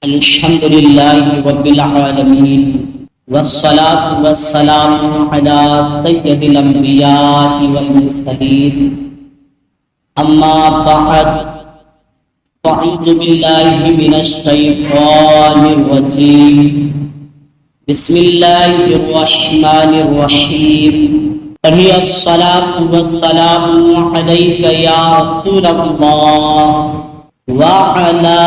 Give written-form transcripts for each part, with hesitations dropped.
الحمد لله رب العالمين والصلاة والسلام على سيد الأنبياء والمرسلين أما بعد فأعوذ بالله من الشيطان الرجيم بسم الله الرحمن الرحيم پڑھیے الصلاة والسلام عليك يا رسول الله وعلى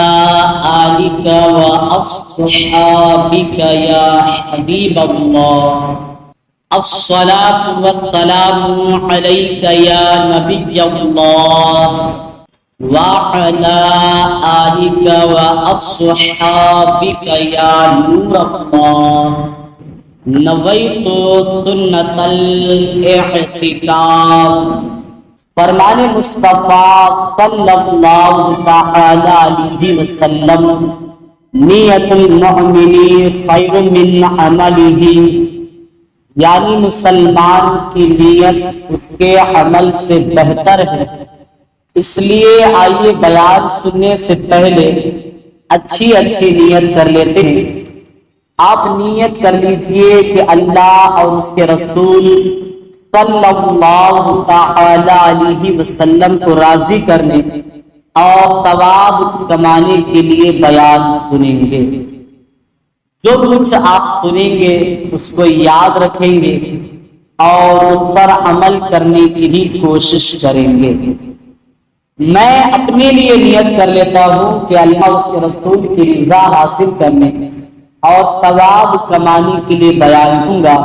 آلك وأصحابك يا حبيب الله الصلاة والسلام عليك يا نبي الله وعلى آلك وأصحابك يا نور الله نويت سنة الاعتكاف فرمان مصطفیٰ صلی اللہ تعالی علیہ وسلم نیت المؤمن خیر من عملہ، یعنی مسلمان کی نیت اس کے عمل سے بہتر ہے۔ اس لیے آئیے بیان سننے سے پہلے اچھی نیت کر لیتے ہیں۔ آپ نیت کر لیجئے کہ اللہ اور اس کے رسول صلی اللہ تعالی علیہ وسلم کو راضی کرنے اور ثواب کمانے کے لیے بیان سنیں گے۔ جو کچھ آپ سنیں گے اس کو یاد رکھیں گے اور اس پر عمل کرنے کی بھی کوشش کریں گے۔ میں اپنے لیے نیت کر لیتا ہوں کہ اللہ اس کے رسول کی رضا حاصل کرنے اور ثواب کمانے کے لیے بیان دوں گا،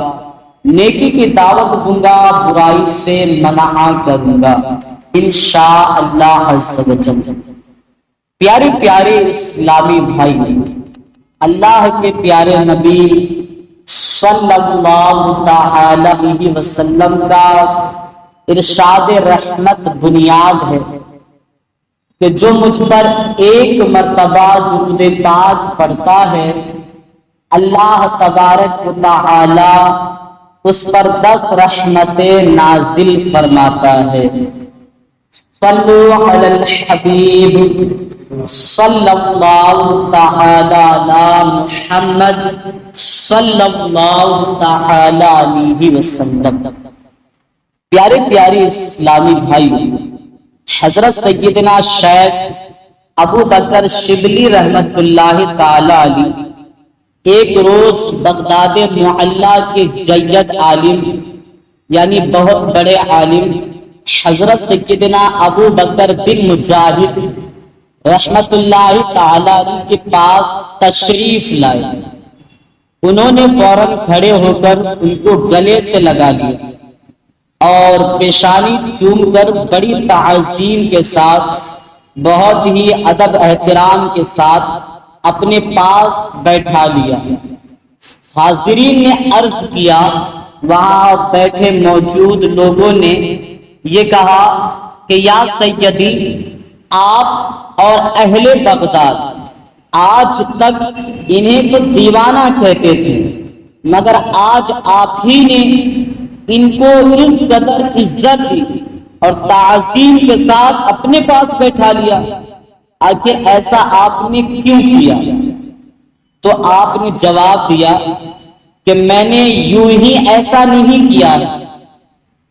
نیکی کی دعوت دوں گا، برائی سے منع کروں گا انشاءاللہ عز و جل۔ پیارے پیارے اسلامی بھائی، اللہ کے پیارے نبی صلی اللہ تعالی علیہ وسلم کا ارشاد رحمت بنیاد ہے کہ جو مجھ پر ایک مرتبہ درود پاک پڑھتا ہے، اللہ تبارک و تعالی اس پر 10 رحمتیں نازل فرماتا ہے۔ صلو علی الحبیب صلی اللہ تعالی علی محمد صلی اللہ تعالی علیہ وسلم۔ پیارے پیارے اسلامی بھائی، حضرت سیدنا شیخ ابو بکر شبلی رحمت اللہ تعالی علیہ ایک روز بغداد معلی کے جید عالم یعنی بہت بڑے عالم حضرت سیدنا ابو بکر بن مجاہد رحمت اللہ تعالی علیہ کے پاس تشریف لائے۔ انہوں نے فوراً کھڑے ہو کر ان کو گلے سے لگا لیا اور پیشانی چوم کر بڑی تعظیم کے ساتھ، بہت ہی ادب احترام کے ساتھ اپنے پاس بیٹھا لیا۔ حاضرین نے عرض کیا، وہاں بیٹھے موجود لوگوں نے یہ کہا کہ یا سیدی، آپ اور اہل بغداد آج تک انہیں تو دیوانہ کہتے تھے، مگر آج آپ ہی نے ان کو اس قدر عزت دی اور تعظیم کے ساتھ اپنے پاس بیٹھا لیا، آخر ایسا آپ نے کیوں کیا؟ تو آپ نے جواب دیا کہ میں نے یوں ہی ایسا نہیں کیا،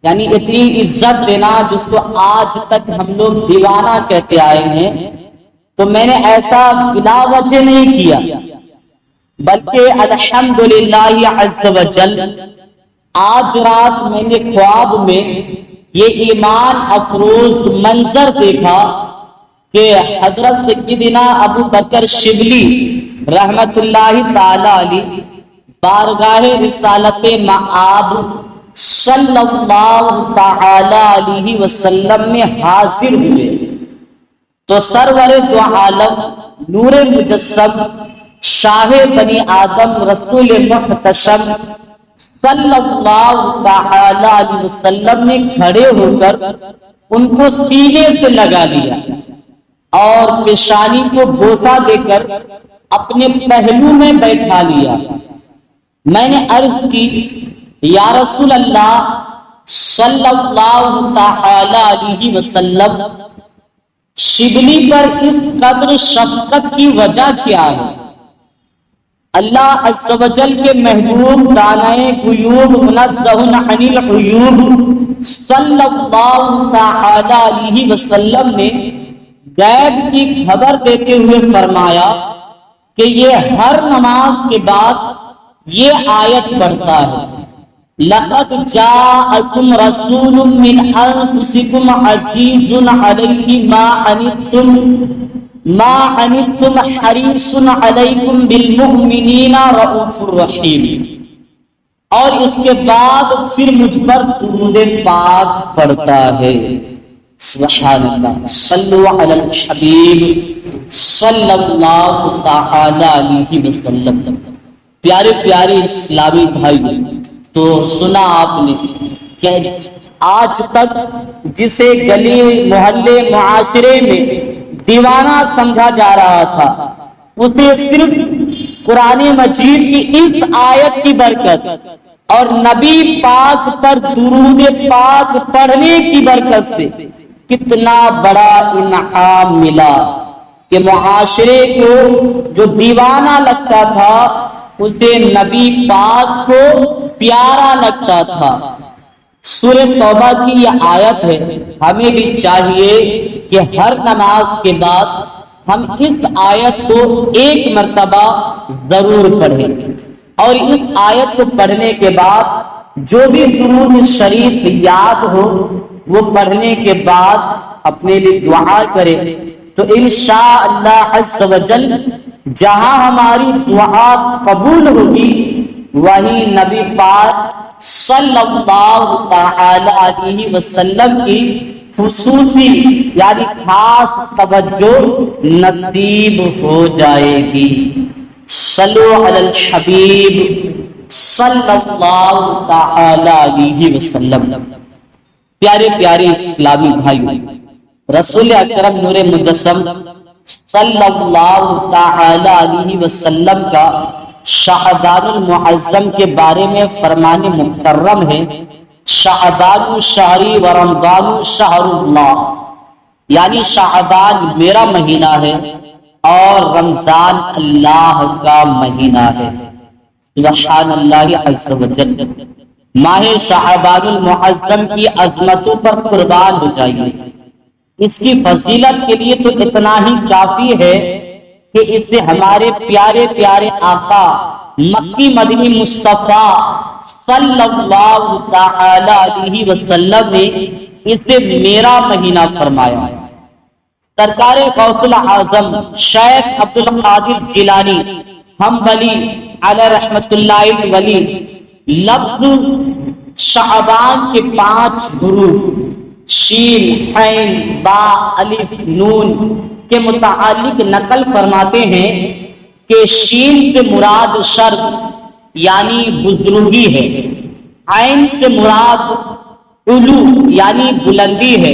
یعنی اتنی عزت دینا جس کو آج تک ہم لوگ دیوانہ کہتے آئے ہیں، تو میں نے ایسا بلا وجہ نہیں کیا، بلکہ الحمدللہ عز و جل آج رات میں نے خواب میں یہ ایمان افروز منظر دیکھا کہ حضرت سیدنا ابو بکر شبلی رحمت اللہ تعالی علیہ بارگاہ رسالت مآب صلی اللہ تعالی علیہ وسلم میں حاضر ہوئے تو سرور دو عالم نور مجسم شاہ بنی آدم رسول محتشم صلی اللہ تعالی علیہ وسلم نے کھڑے ہو کر ان کو سینے سے لگا لیا اور پیشانی کو بوسہ دے کر اپنے پہلو میں بیٹھا لیا۔ میں نے عرض کی، یا رسول اللہ صلی اللہ تعالی علیہ وسلم، شبلی پر اس قدر شفقت کی وجہ کیا ہے؟ اللہ عز و جل کے محبوب دانائے غیوب منزہ عن العیوب صلی اللہ تعالی علیہ وسلم نے غیب کی خبر دیتے ہوئے فرمایا کہ یہ ہر نماز کے بعد یہ آیت پڑھتا ہے، لقد جاءکم رسول من انفسکم عزیز علیہ ما عنتم حریص علیکم بالمؤمنین رؤوف الرحیم، اور اس کے بعد پھر مجھ پر درود پاک پڑھتا ہے۔ سبحان اللہ، صلو علی الحبیب صلی اللہ تعالی علیہ وسلم۔ پیارے پیارے اسلامی بھائی، تو سنا آپ نے کہ آج تک جسے گلی محلے معاشرے میں دیوانہ سمجھا جا رہا تھا، اسے صرف قرآن مجید کی اس آیت کی برکت اور نبی پاک پر درود پاک پڑھنے کی برکت سے کتنا بڑا انعام ملا کہ معاشرے کو جو دیوانہ لگتا تھا اسے نبی پاک کو پیارا لگتا تھا۔ سورہ توبہ کی یہ آیت ہے، ہمیں بھی چاہیے کہ ہر نماز کے بعد ہم اس آیت کو ایک مرتبہ ضرور پڑھیں، اور اس آیت کو پڑھنے کے بعد جو بھی درود شریف یاد ہو وہ پڑھنے کے بعد اپنے لیے دعا کرے، تو انشاءاللہ عز و جل جہاں ہماری دعا قبول ہوگی وہی نبی پاک صلی اللہ تعالی علیہ وسلم کی خصوصی یعنی خاص توجہ نصیب ہو جائے گی۔ صلو علی الحبیب صلی اللہ تعالی علیہ وسلم۔ پیارے پیارے اسلامی بھائی، رسول اکرم نور مجسم صلی اللہ تعالی علیہ وسلم کا شعبان المعظم کے بارے میں فرمان مکرم ہے، شعبان شہری و رمضان شہر اللہ، یعنی شعبان میرا مہینہ ہے اور رمضان اللہ کا مہینہ ہے۔ سبحان اللہ عز و جل۔ ماہ شعبان المعظم کی عظمتوں پر قربان ہو جائیے، اس کی فضیلت کے لیے تو اتنا ہی کافی ہے کہ اس سے ہمارے پیارے پیارے آقا مکی مدنی مصطفیٰ صلی اللہ تعالی علیہ وسلم نے اسے میرا مہینہ فرمایا۔ سرکار غوث الاعظم شیخ عبد القادر جیلانی حنبلی علیہ رحمت اللہ الولی لفظ شعبان کے 5 حروف شین، عین، با، الف، نون کے متعلق نقل فرماتے ہیں کہ شین سے مراد شرف یعنی بزرگی ہے، عین سے مراد علو یعنی بلندی ہے،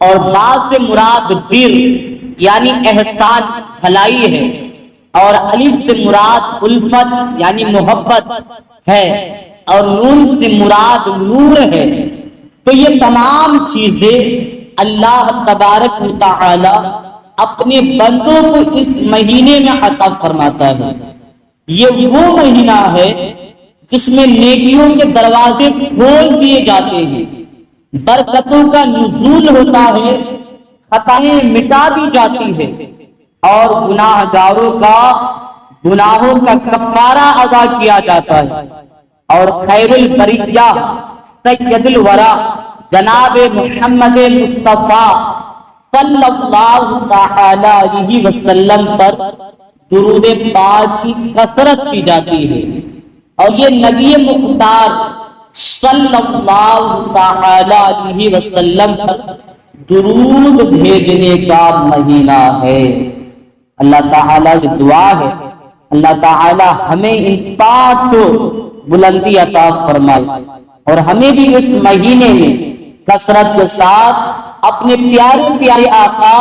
اور با سے مراد بر یعنی احسان بھلائی ہے، اور الف سے مراد الفت یعنی محبت ہے، اور نون سے مراد نور ہے۔ تو یہ تمام چیزیں اللہ تبارک و تعالی اپنے بندوں کو اس مہینے میں عطا فرماتا ہے۔ یہ وہ مہینہ ہے جس میں نیکیوں کے دروازے کھول دیے جاتے ہیں، برکتوں کا نزول ہوتا ہے، خطائیں مٹا دی جاتی ہے، اور گناہ گاروں کا گناہوں کا کفارہ ادا کیا جاتا ہے، اور خیر البریہ سید الورا جناب محمد مصطفیٰ صلی اللہ تعالی علیہ وسلم پر درود پاک کی کثرت کی جاتی ہے، اور یہ نبی مختار صلی اللہ تعالی علیہ وسلم پر درود بھیجنے کا مہینہ ہے۔ اللہ تعالی سے دعا ہے اللہ تعالی ہمیں ان 5 بلندی عطا فرمائے، اور ہمیں بھی اس مہینے میں کثرت کے ساتھ اپنے پیارے پیارے آقا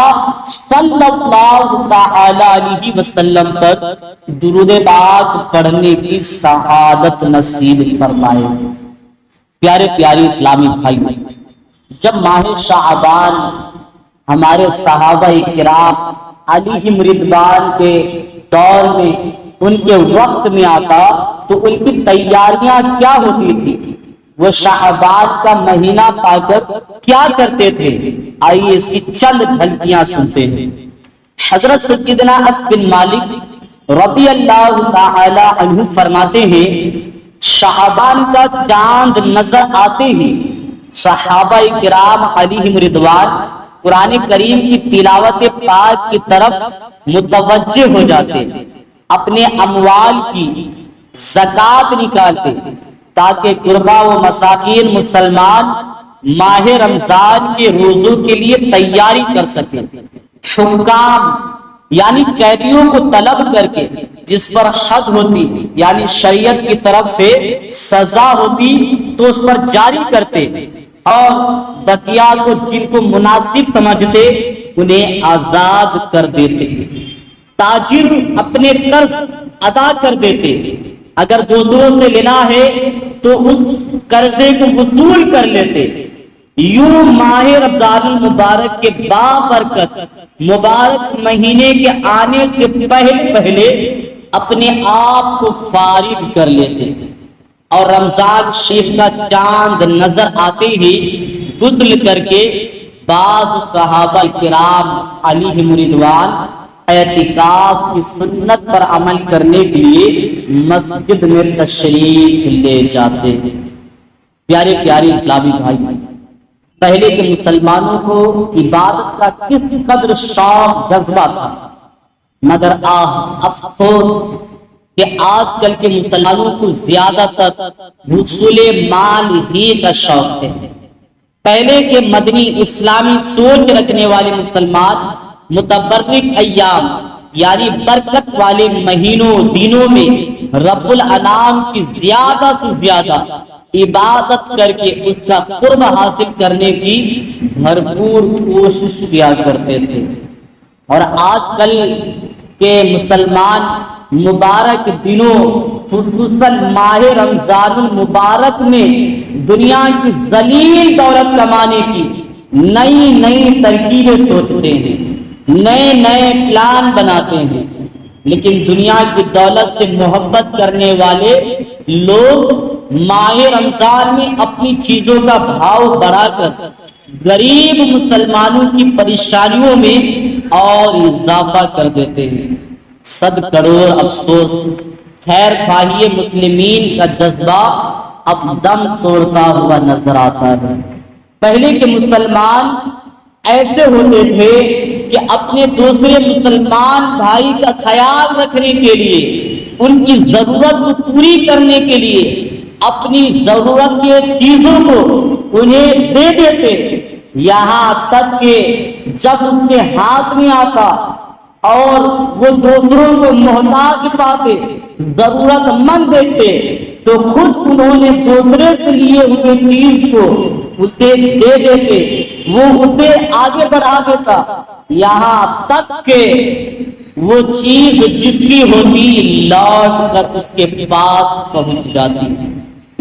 صلی اللہ تعالی علیہ وسلم پر درود پاک پڑھنے کی سعادت نصیب فرمائے۔ پیارے پیارے اسلامی بھائی، جب ماہ شعبان ہمارے صحابہ کرام علیہم رضوان کے دور میں ان کے وقت میں آتا تو ان کی تیاریاں کیا ہوتی تھی، وہ شعبان کا مہینہ پا کر کیا کرتے تھے، آئیے اس کی چند جھلکیاں سنتے ہیں۔ حضرت سیدنا انس بن مالک رضی اللہ تعالی عنہ فرماتے ہیں شعبان کا چاند نظر آتے ہی صحابہ کرام علیہم رضوان قرآن کریم کی تلاوت پاک کی طرف متوجہ ہو جاتے، اپنے اموال کی زکوٰۃ نکالتے تاکہ قربا و مساکین مسلمان ماہ رمضان کے روزوں کے لیے تیاری کر سکیں۔ حکام یعنی قیدیوں کو طلب کر کے جس پر حد ہوتی یعنی شریعت کی طرف سے سزا ہوتی تو اس پر جاری کرتے، اور بقیہ کو جن کو مناسب سمجھتے انہیں آزاد کر دیتے۔ تاجر اپنے قرض ادا کر دیتے، اگر دوسروں سے لینا ہے تو اس قرضے کو وصول کر لیتے۔ یوں ماہ رمضان المبارک کے بابرکت مبارک مہینے کے آنے سے پہلے اپنے آپ کو فارغ کر لیتے، اور رمضان شریف کا چاند نظر آتے ہی غسل کر کے بعض صحابہ کرام علیہم رضوان اعتکاف کی سنت پر عمل کرنے کے لیے مسجد میں تشریف لے جاتے ہیں۔ پیارے پیارے اسلامی بھائی، پہلے کے مسلمانوں کو عبادت کا کس قدر شوق جذبہ تھا، مگر افسوس کہ آج کل کے مسلمانوں کو زیادہ تر حصول مال ہی کا شوق ہے۔ پہلے کے مدنی اسلامی سوچ رکھنے والے مسلمان متبرک ایام یعنی برکت والے مہینوں دنوں میں رب الانام کی زیادہ سے زیادہ عبادت کر کے اس کا قرب حاصل کرنے کی بھرپور کوشش کیا کرتے تھے، اور آج کل کے مسلمان مبارک دنوں خصوصاً ماہ رمضان المبارک میں دنیا کی ذلیل دولت کمانے کی نئی نئی ترکیبیں سوچتے ہیں، نئے نئے پلان بناتے ہیں، لیکن دنیا کی دولت سے محبت کرنے والے لوگ ماہ رمضان میں اپنی چیزوں کا بھاؤ بڑھا کر غریب مسلمانوں کی پریشانیوں میں اور اضافہ کر دیتے ہیں۔ صد کروڑ افسوس، خیر خواہی مسلمین کا جذبہ اب دم توڑتا ہوا نظر آتا ہے۔ پہلے کے مسلمان ایسے ہوتے تھے کہ اپنے دوسرے مسلمان بھائی کا خیال رکھنے کے لیے، ان کی ضرورت کو پوری کرنے کے لیے اپنی ضرورت کے چیزوں کو انہیں دے دیتے، یہاں تک کہ جب اس کے ہاتھ میں آتا اور وہ دوسروں کو محتاج پاتے، ضرورت مند دیکھتے، تو خود انہوں نے دوسرے سے لیے ہوئے چیز کو اسے دے دیتے، وہ اسے آگے بڑھا دیتا، یہاں تک کہ وہ چیز جس کی ہوتی لوٹ کر اس کے پاس پہنچ جاتی۔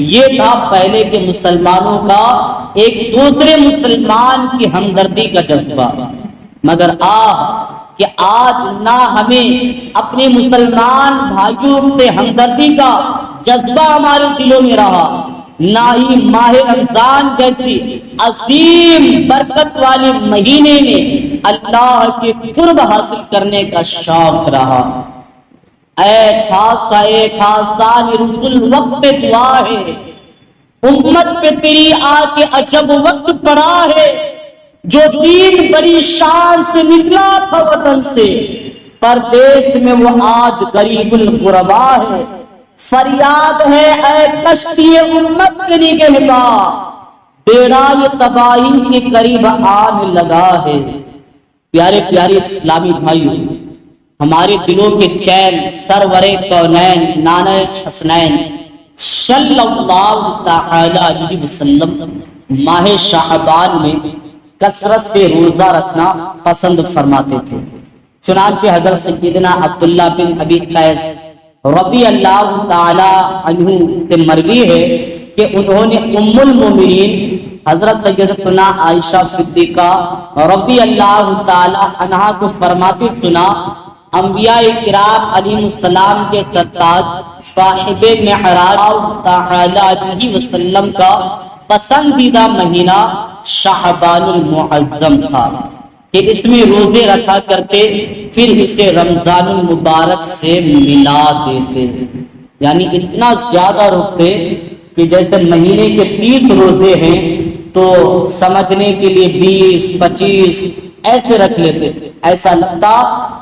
یہ تھا پہلے کے مسلمانوں کا ایک دوسرے مسلمان کی ہمدردی کا جذبہ، مگر کہ آج نہ ہمیں اپنے مسلمان بھائیوں سے ہمدردی کا جذبہ ہمارے دلوں میں رہا، نہ ہی ماہ رمضان جیسی عظیم برکت والے مہینے میں اللہ کے قرب حاصل کرنے کا شوق رہا۔ اے خاصان رسول وقت دعا ہے، امت پہ تیری آ کے عجب وقت پڑا ہے، جو دین بڑی شان سے نکلا تھا وطن سے، پردیس میں وہ آج غریب الغربا ہے، فریاد ہے اے کشتی امت کے نگہباں، بیڑا یہ تباہی کے قریب آنے لگا ہے۔ پیارے پیارے اسلامی بھائیوں، ہمارے دلوں کے چین سرور کونین نانا حسنین صلی اللہ تعالی علیہ وسلم ماہ شعبان میں کثرت سے روزہ رکھنا پسند فرماتے تھے۔ چنانچہ حضرت سیدنا عبداللہ بن ابی قیس رضی اللہ تعالی عنہ سے مروی ہے کہ انہوں نے ام المومنین حضرت سیدتنا عائشہ صدیقہ رضی اللہ تعالی عنہا کو فرماتے سنا انبیاء کرام علیہ السلام کے سرتاج صاحب معراج تعالی علیہ وسلم کا پسندیدہ مہینہ شعبان المعظم تھا کہ اس میں روزے رکھا کرتے، پھر اسے رمضان المبارک سے ملا دیتے، یعنی اتنا زیادہ رکتے کہ جیسے مہینے کے 30 روزے ہیں تو سمجھنے کے لیے 20-25 ایسے رکھ لیتے، ایسا لگتا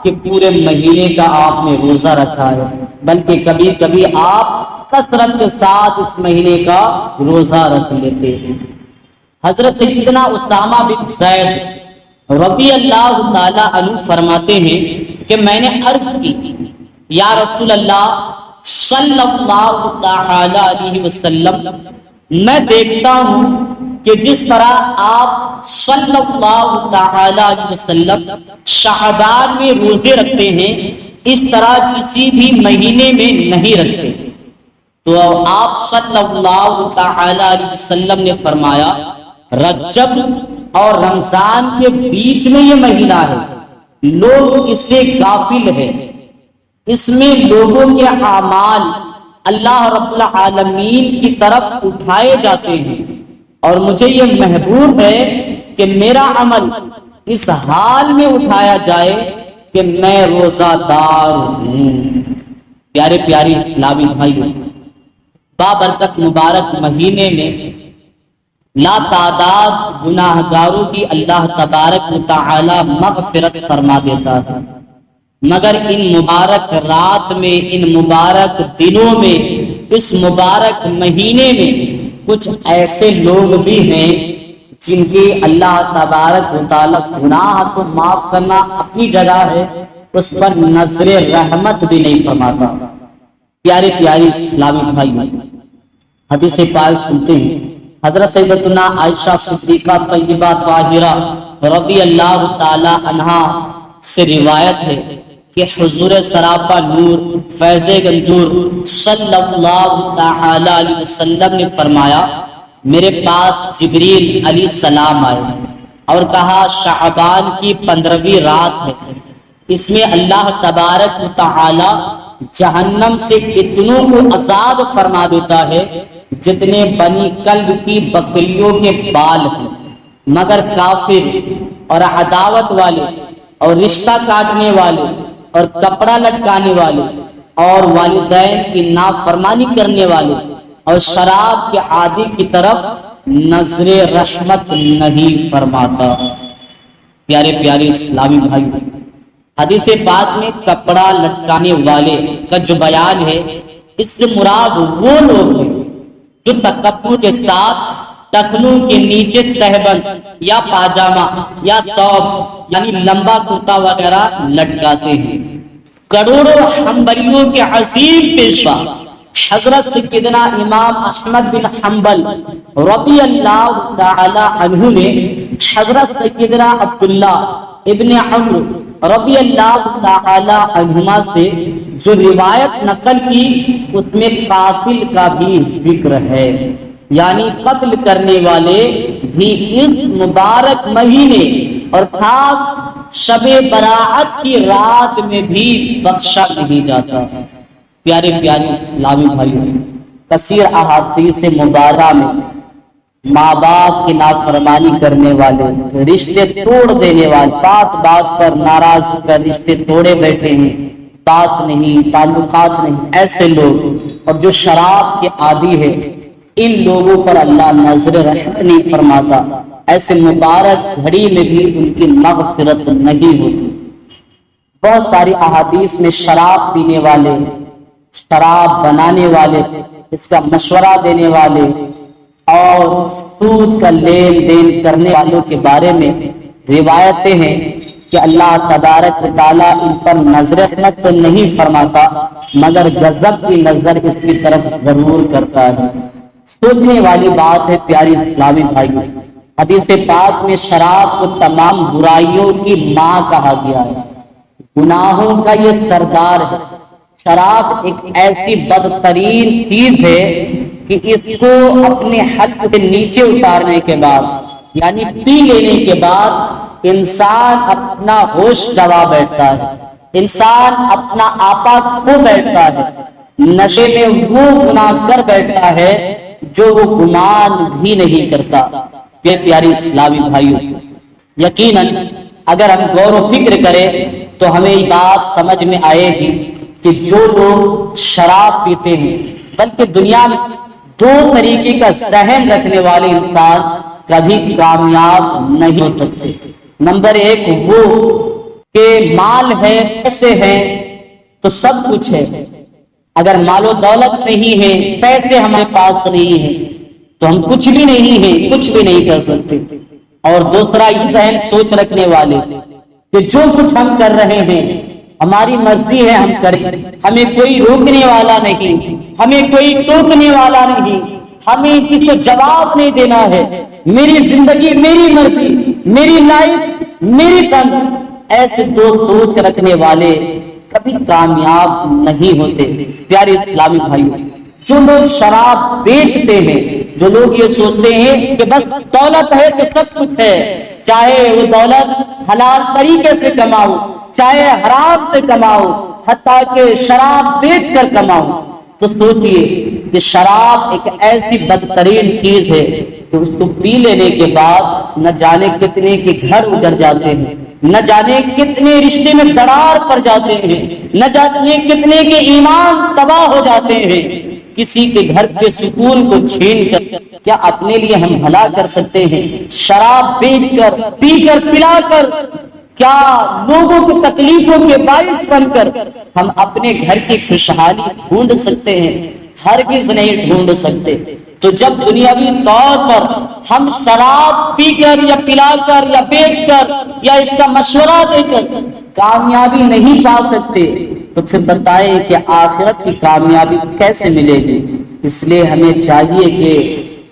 کہ پورے مہینے کا آپ نے روزہ رکھا ہے، بلکہ کبھی کبھی آپ کثرت کے ساتھ اس مہینے کا روزہ رکھ لیتے ہیں۔ حضرت سیدنا اسامہ بن زید رضی اللہ تعالی عنہ فرماتے ہیں کہ میں نے عرض کی، یا رسول اللہ صلی اللہ تعالی علیہ وسلم، میں دیکھتا ہوں کہ جس طرح آپ صلی اللہ تعالی علیہ وسلم شعبان میں روزے رکھتے ہیں، اس طرح کسی بھی مہینے میں نہیں رکھتے۔ تو آپ صلی اللہ تعالی علیہ وسلم نے فرمایا، رجب اور رمضان کے بیچ میں یہ مہینہ ہے، لوگ اس سے غافل ہیں، اس میں لوگوں کے اعمال اللہ رب العالمین کی طرف اٹھائے جاتے ہیں، اور مجھے یہ محبوب ہے کہ میرا عمل اس حال میں اٹھایا جائے کہ میں روزہ دار ہوں۔ پیارے پیاری اسلامی بھائیوں، بابرکت مبارک مہینے میں لا تعداد گناہ گاروں کی اللہ تبارک و تعالی مغفرت فرما دیتا ہے، مگر ان مبارک رات میں، ان مبارک دنوں میں، اس مبارک مہینے میں کچھ ایسے لوگ بھی ہیں جن کی اللہ تبارک و تعالی گناہ کو معاف کرنا اپنی جگہ ہے، اس پر نظر رحمت بھی نہیں فرماتا۔ پیارے پیاری اسلامی بھائی، حدیث پاک سنتے ہیں، حضرت سیدتنا عائشہ صدیقہ طیبہ طاہرہ رضی اللہ تعالی عنہا سے روایت ہے کہ حضور سراپا نور فیض گنجور صلی اللہ تعالی علیہ وسلم نے فرمایا، میرے پاس جبریل علیہ السلام آئے اور کہا شعبان کی 15ویں رات ہے، اس میں اللہ تبارک و تعالی جہنم سے اتنوں کو آزاد فرما دیتا ہے جتنے بنی کلب کی بکریوں کے بال ہیں، مگر کافر اور عداوت والے اور رشتہ کاٹنے والے اور کپڑا لٹکانے والے اور والدین کی نافرمانی کرنے والے اور شراب کے عادی کی طرف نظر رحمت نہیں فرماتا۔ پیارے پیارے اسلامی بھائی، حدیث پاک میں کپڑا لٹکانے والے کا جو بیان ہے، اس سے مراد وہ لوگ ہیں جو تکبر کے ساتھ ٹخنوں کے نیچے تہبند یا پاجامہ یا ثوب یعنی لمبا کرتا وغیرہ لٹکاتے ہیں۔ کروڑوں حنبلیوں کے عظیم پیشوا حضرت سیدنا امام احمد بن حنبل رضی اللہ تعالی عنہ نے حضرت سیدنا عبداللہ ابن عمرو رضی اللہ تعالی عنہما سے جو روایت نقل کی، اس میں قاتل کا بھی ذکر ہے، یعنی قتل کرنے والے بھی اس مبارک مہینے اور خاص شب براعت کی رات میں بھی بخشا نہیں جاتا۔ پیارے پیارے اسلامی بھائیوں، کثیر احادیث مبارکہ میں ماں باپ کی نافرمانی کرنے والے، رشتے توڑ دینے والے، بات بات پر ناراض ہو کر رشتے توڑے بیٹھے ہیں، بات نہیں، تعلقات نہیں، ایسے لوگ اور جو شراب کے عادی ہے، ان لوگوں پر اللہ نظر رحمت نہیں فرماتا۔ ایسے مبارک گھڑی میں بھی ان کی مغفرت نہیں ہوتی۔ بہت ساری احادیث میں شراب پینے والے، شراب بنانے والے، اس کا مشورہ دینے والے اور سود کا لین دین کرنے والوں کے بارے میں روایتیں ہیں کہ اللہ تبارک و تعالیٰ ان پر نظر رحمت تو نہیں فرماتا، مگر غضب کی نظر اس کی طرف ضرور کرتا ہے۔ سوچنے والی بات ہے پیاری اسلامی بھائی، حدیث پاک میں شراب کو تمام برائیوں کی ماں کہا گیا ہے، گناہوں کا یہ سردار ہے۔ شراب ایک ایسی بدترین چیز ہے کہ اس کو اپنے حد سے نیچے اتارنے کے بعد، یعنی پی لینے کے بعد انسان اپنا ہوش گوا بیٹھتا ہے، انسان اپنا آپا کھو بیٹھتا ہے، نشے میں وہ گناہ کر بیٹھتا ہے جو وہ گمان بھی نہیں کرتا۔ پیاری اسلامی بھائیوں، یقیناً اگر ہم غور و فکر کریں تو ہمیں یہ بات سمجھ میں آئے گی کہ جو لوگ شراب پیتے ہیں، بلکہ دنیا میں دو طریقے کا ذہن رکھنے والے انسان کبھی کامیاب نہیں ہو سکتے۔ نمبر ایک وہ کہ مال ہے، پیسے ہیں تو سب کچھ ہے، اگر مال و دولت نہیں ہے، پیسے ہمارے پاس نہیں ہیں تو ہم کچھ بھی نہیں ہیں، کچھ بھی نہیں کر سکتے۔ اور دوسرا یہ ذہن سوچ رکھنے والے کہ جو کچھ ہم کر رہے ہیں ہماری مرضی ہے، ہم کریں، ہمیں کوئی روکنے والا نہیں، ہمیں کوئی ٹوکنے والا نہیں، ہمیں کسی کو جواب نہیں دینا ہے، میری زندگی میری مرضی، میری لائف میری چند۔ ایسے دو سوچ رکھنے والے کبھی کامیاب نہیں ہوتے۔ پیارے اسلامی بھائیوں، جو لوگ شراب بیچتے ہیں، جو لوگ یہ سوچتے ہیں کہ بس دولت ہے تو سب کچھ ہے، چاہے وہ دولت حلال طریقے سے کماؤ چاہے حرام سے کماؤ، حتیٰ کہ شراب بیچ کر کماؤ، تو سوچئے کہ شراب ایک ایسی بدترین چیز ہے کہ اس کو پی لینے کے بعد نہ جانے کتنے کے گھر اجڑ جاتے ہیں، نہ جانے کتنے رشتے میں دراڑ پڑ جاتے ہیں، نہ جانے کتنے کے ایمان تباہ ہو جاتے ہیں۔ کسی کے گھر کے سکون کو چھین کر کیا اپنے لیے ہم بھلا کر سکتے ہیں؟ شراب بیچ کر، پی کر، پلا کر کیا لوگوں کی تکلیفوں کے باعث بن کر ہم اپنے گھر کی خوشحالی ڈھونڈ سکتے ہیں؟ ہرگز نہیں ڈھونڈ سکتے۔ تو جب دنیاوی طور پر ہم شراب پی کر یا پلا کر یا بیچ کر یا اس کا مشورہ دے کر کامیابی نہیں پا سکتے تو پھر بتائیں کہ آخرت کی کامیابی کیسے ملے گی؟ اس لیے ہمیں چاہیے کہ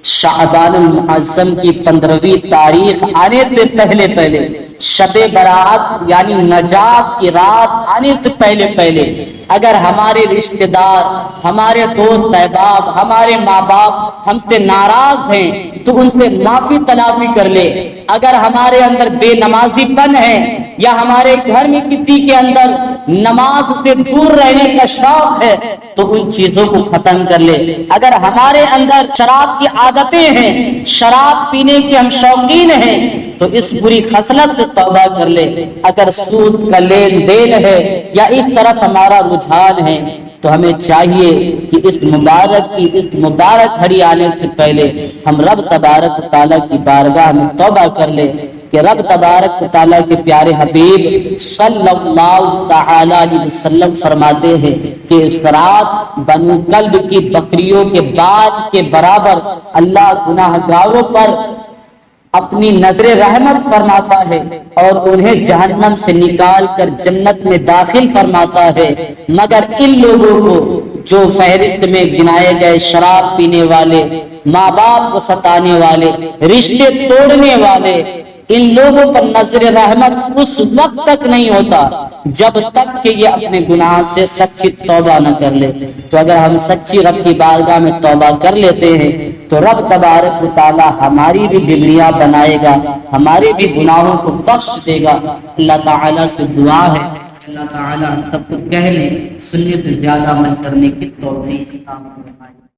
شعبان المعظم کی 15ویں تاریخ آنے سے پہلے شب برات یعنی نجات کی رات آنے سے پہلے اگر ہمارے رشتہ دار، ہمارے دوست احباب، ہمارے ماں باپ ہم سے ناراض ہیں تو ان سے معافی تلافی کر لے۔ اگر ہمارے اندر بے نمازی پن ہے یا ہمارے گھر میں کسی کے اندر نماز سے دور رہنے کا شوق ہے تو ان چیزوں کو ختم کر لے۔ اگر ہمارے اندر شراب کی عادتیں ہیں، شراب پینے کے ہم شوقین ہیں تو اس بری خصلت سے توبہ کر لے۔ اگر سود کا لین دین ہے یا اس طرف ہمارا رجحان ہے تو ہمیں چاہیے کہ اس مبارک گھڑی آنے سے پہلے ہم رب تبارک و تعالیٰ کی بارگاہ میں توبہ کر لیں کہ رب تبارک و تعالیٰ کے پیارے حبیب صلی اللہ تعالی علیہ وسلم فرماتے ہیں کہ اس رات بنو کلب کی بکریوں کے بال کے برابر اللہ گناہ گاروں پر اپنی نظر رحمت فرماتا ہے اور انہیں جہنم سے نکال کر جنت میں داخل فرماتا ہے، مگر ان لوگوں کو جو فہرست میں گنائے گئے شراب پینے والے، ماں باپ کو ستانے والے، رشتے توڑنے والے، ان لوگوں پر نظر رحمت اس وقت تک نہیں ہوتا جب تک کہ یہ اپنے گناہ سے سچی توبہ نہ کر لے۔ تو اگر ہم سچی رب کی بارگاہ میں توبہ کر لیتے ہیں تو رب تبارک و تعالی ہماری بھی بگڑیاں بنائے گا، ہمارے بھی گناہوں کو بخش دے گا۔ اللہ تعالیٰ سے دعا ہے اللہ تعالیٰ ہم سب کو کہنے سننے سے زیادہ عمل کرنے کی توفیق عطا فرمائے۔